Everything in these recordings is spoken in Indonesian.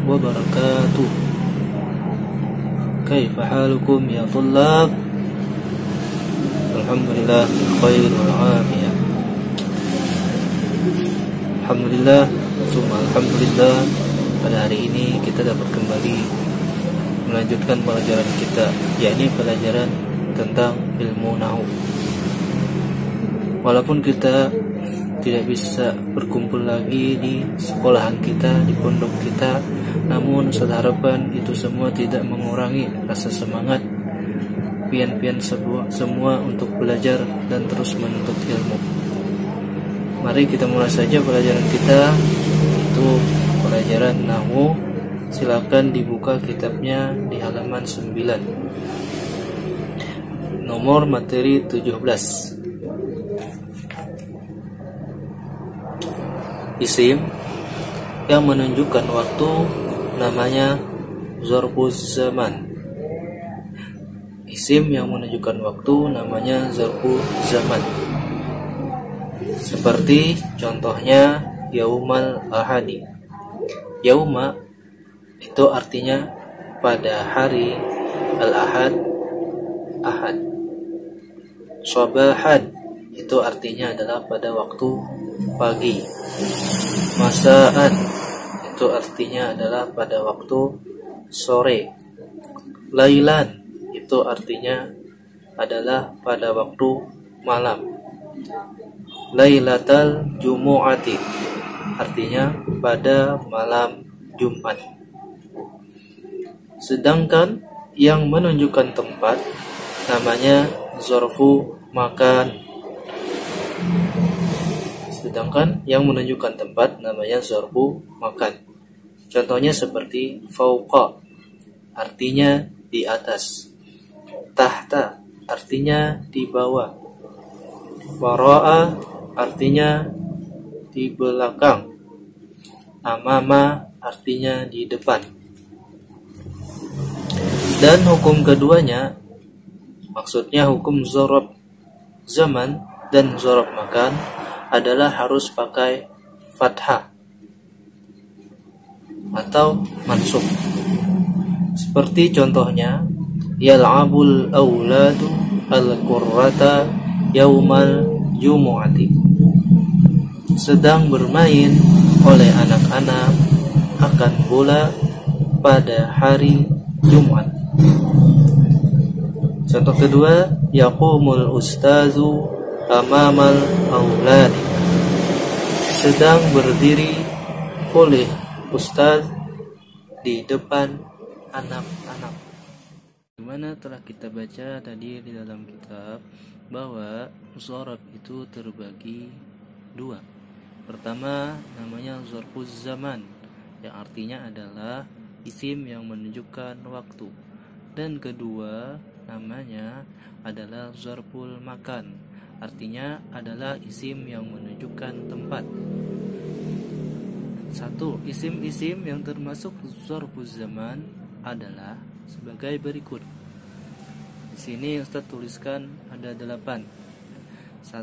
wabarakatuh. Kaifa halukum ya tullab? Alhamdulillah khair wal afiyah. Alhamdulillah, alhamdulillah, pada hari ini kita dapat kembali melanjutkan pelajaran kita, yakni pelajaran tentang ilmu nahwu. Walaupun kita tidak bisa berkumpul lagi di sekolahan kita, di pondok kita, namun saya harapkan itu semua tidak mengurangi rasa semangat pian-pian semua untuk belajar dan terus menuntut ilmu. Mari kita mulai saja pelajaran kita, itu pelajaran nahwu. Silakan dibuka kitabnya di halaman 9, nomor materi 17. Isim yang menunjukkan waktu namanya zarfuz zaman. Isim yang menunjukkan waktu namanya zarfuz zaman. Seperti contohnya yaumal ahadi. Yauma itu artinya pada hari al-ahad, ahad. Sabahan itu artinya adalah pada waktu pagi. Masaan itu artinya adalah pada waktu sore. Lailan itu artinya adalah pada waktu malam. Lailatal jumu'ati artinya pada malam Jumat. Sedangkan yang menunjukkan tempat namanya zarfu makan. Sedangkan yang menunjukkan tempat namanya zarfu makan. Contohnya seperti fauqa artinya di atas. Tahta artinya di bawah. Wara'a artinya di belakang. Amama artinya di depan. Dan hukum keduanya, maksudnya hukum zarf zaman dan zarf makan, adalah harus pakai fathah atau mansub. Seperti contohnya yal'abul auladu al-qurrata yaumal jumu'ati. Sedang bermain oleh anak-anak akan bola pada hari Jumat. Contoh kedua, yaqumul ustazu amamal auladi. Sedang berdiri oleh ustaz di depan anak-anak. Dimana telah kita baca tadi di dalam kitab bahwa zarf itu terbagi dua. Pertama namanya zarfuz zaman, yang artinya adalah isim yang menunjukkan waktu. Dan kedua namanya adalah zarful makan, artinya adalah isim yang menunjukkan tempat. Satu, isim-isim yang termasuk zarfuz zaman adalah sebagai berikut. Di sini Ustaz tuliskan ada 8. 1.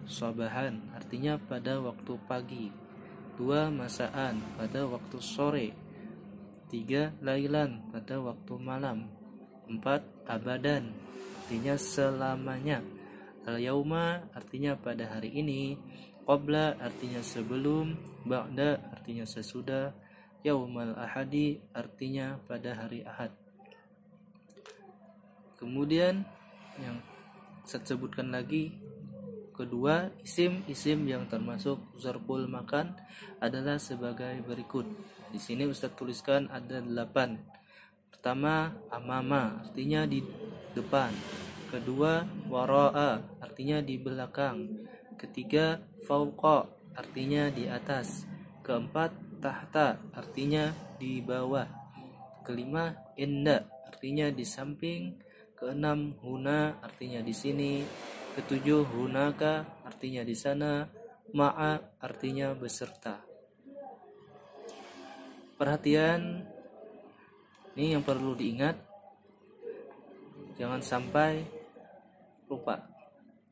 Sabahan, artinya pada waktu pagi. 2. Masaan, pada waktu sore. 3. Lailan, pada waktu malam. 4. Abadan, artinya selamanya. Al-yauma artinya pada hari ini. Qabla artinya sebelum. Ba'da artinya sesudah. Yaumal ahadi artinya pada hari Ahad. Kemudian yang saya sebutkan lagi, kedua, isim-isim yang termasuk zarful makan adalah sebagai berikut. Di sini Ustaz tuliskan ada 8. Pertama, amama artinya di depan. Kedua, wara'a artinya di belakang. Ketiga, fauqa artinya di atas. Keempat, tahta artinya di bawah. Kelima, inda artinya di samping. Keenam, huna artinya di sini. Ketujuh, hunaka artinya di sana. Ma'a artinya beserta. Perhatian, ini yang perlu diingat, jangan sampai lupa.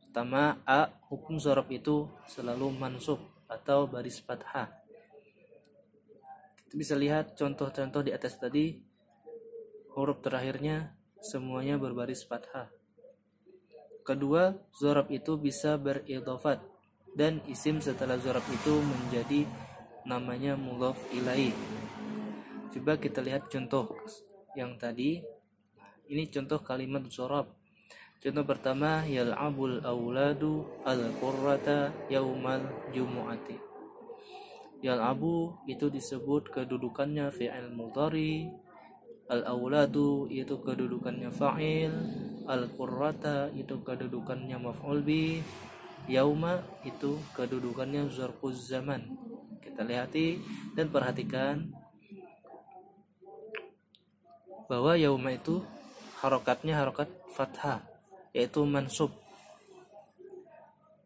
Pertama, A, hukum zarf itu selalu mansub atau baris fathah. Kita bisa lihat contoh-contoh di atas tadi, huruf terakhirnya semuanya berbaris fathah. Kedua, dzarab itu bisa beridhofat dan isim setelah dzarab itu menjadi namanya mudhaf ilaih. Coba kita lihat contoh yang tadi. Ini contoh kalimat dzarab. Contoh pertama, yal'abul auladu al-qurrata yaumal jumu'ati. Yal'abu itu disebut kedudukannya fi'il mudhari, al-auladu itu kedudukannya fa'il, al-qurrata itu kedudukannya maf'ul bih, yauma itu kedudukannya zarfuz zaman. Kita lihati dan perhatikan bahwa yauma itu harokatnya harokat fathah, yaitu mansub.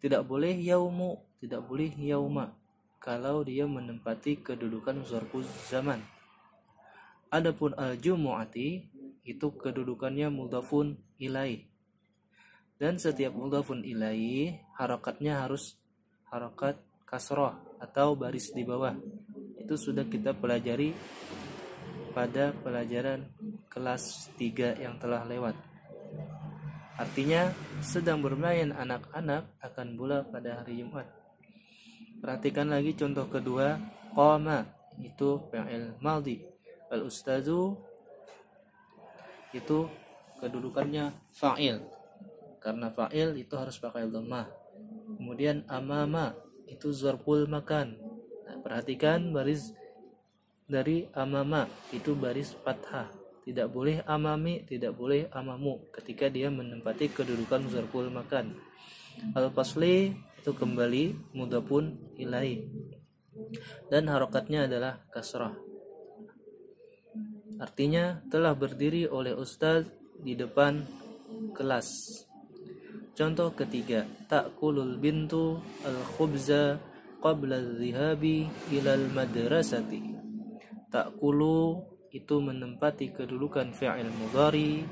Tidak boleh yaumu, tidak boleh yauma kalau dia menempati kedudukan zarfuz zaman. Adapun al-jumu'ati itu kedudukannya mudhafun ilaih. Dan setiap mudhafun ilaih harokatnya harus harokat kasrah atau baris di bawah. Itu sudah kita pelajari pada pelajaran kelas 3 yang telah lewat. Artinya sedang bermain anak-anak akan bola pada hari Jumat. Perhatikan lagi contoh kedua, qama itu fi'il madhi. Al-ustazu itu kedudukannya fa'il. Karena fa'il itu harus pakai dhammah. Kemudian amama itu zarful makan. Nah, perhatikan baris dari amama itu baris fathah. Tidak boleh amami, tidak boleh amamu ketika dia menempati kedudukan zarful makan. Al-fasli itu kembali mudhafun ilaih. Dan harokatnya adalah kasrah. Artinya telah berdiri oleh ustaz di depan kelas. Contoh ketiga, ta'kulul bintu al-khubza qabla adh-dhihabi ilal madrasati. Ta'kulu itu menempati kedudukan fi'il mudhari,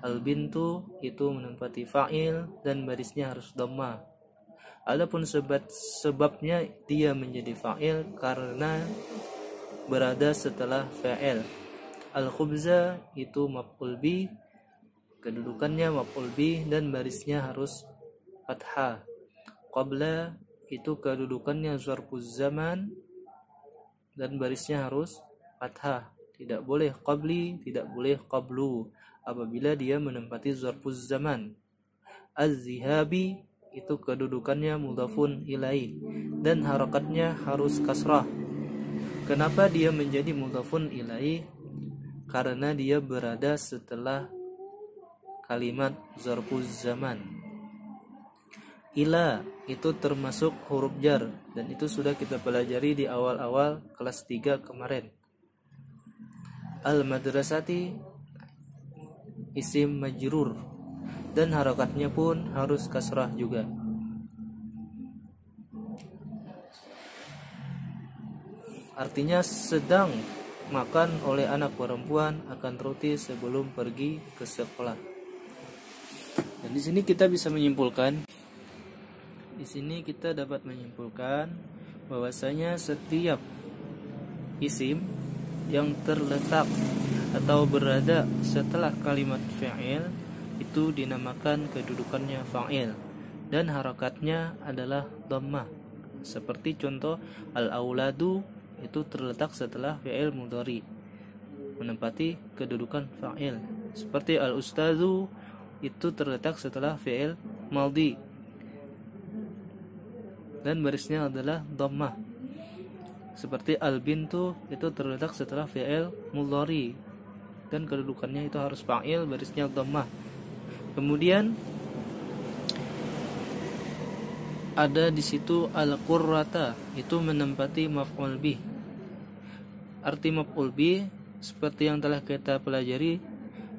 al-bintu itu menempati fa'il dan barisnya harus dhammah. Adapun sebabnya dia menjadi fa'il karena berada setelah fa'il. Al-khubza itu maf'ul bih, kedudukannya maf'ul bih dan barisnya harus fathah. Qabla itu kedudukannya zarfuz zaman dan barisnya harus fathah. Tidak boleh qabli, tidak boleh qablu apabila dia menempati zarfuz zaman. Az-zihabi itu kedudukannya mudhafun ilaih dan harokatnya harus kasrah. Kenapa dia menjadi mudhafun ilaih? Karena dia berada setelah kalimat zarfuz zaman. Ila itu termasuk huruf jar dan itu sudah kita pelajari di awal-awal kelas 3 kemarin. Al-madrasati isim majrur dan harokatnya pun harus kasrah juga. Artinya sedang makan oleh anak perempuan akan roti sebelum pergi ke sekolah. Dan di sini kita bisa menyimpulkan, bahwasanya setiap isim yang terletak atau berada setelah kalimat fi'il itu dinamakan kedudukannya fa'il dan harokatnya adalah dhammah. Seperti contoh al-auladu itu terletak setelah fi'il mudhari menempati kedudukan fa'il. Seperti al-ustazu itu terletak setelah fi'il madhi dan barisnya adalah dhammah. Seperti al-bintu itu terletak setelah fi'il mudhari dan kedudukannya itu harus fa'il, barisnya dhammah. Kemudian ada di situ al-qurrata itu menempati maf'ul bih. Arti maf'ul bih seperti yang telah kita pelajari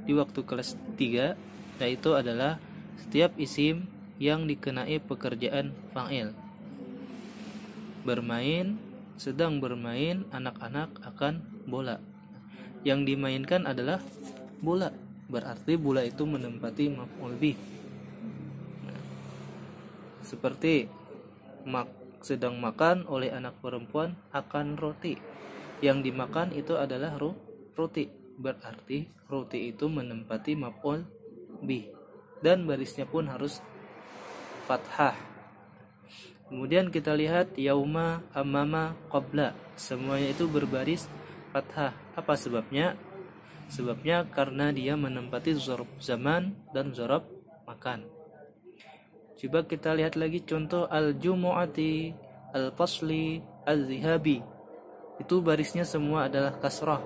di waktu kelas 3, yaitu adalah setiap isim yang dikenai pekerjaan fa'il. Bermain, sedang bermain anak-anak akan bola. Yang dimainkan adalah bola. Berarti bola itu menempati maf'ul bih. Seperti sedang makan oleh anak perempuan akan roti. yang dimakan itu adalah roti. Berarti roti itu menempati maf'ul bih, dan barisnya pun harus fathah. Kemudian kita lihat yauma, amama, qabla, semuanya itu berbaris fathah. Apa sebabnya? Sebabnya karena dia menempati dzarf zaman dan dzarf makan. Coba kita lihat lagi contoh al-jumu'ati, al-fasli, al-zihabi. Itu barisnya semua adalah kasrah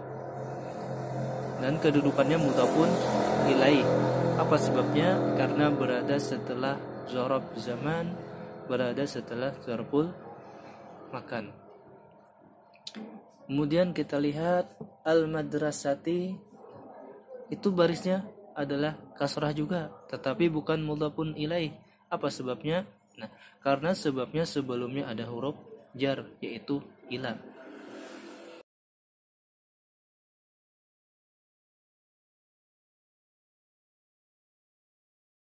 dan kedudukannya mudhafun ilaih. Apa sebabnya? Karena berada setelah dzarf zaman, berada setelah dzarful makan. Kemudian kita lihat al-madrasati, itu barisnya adalah kasrah juga, tetapi bukan mudhafun ilaih. Apa sebabnya? Nah, karena sebabnya sebelumnya ada huruf jar, yaitu ila.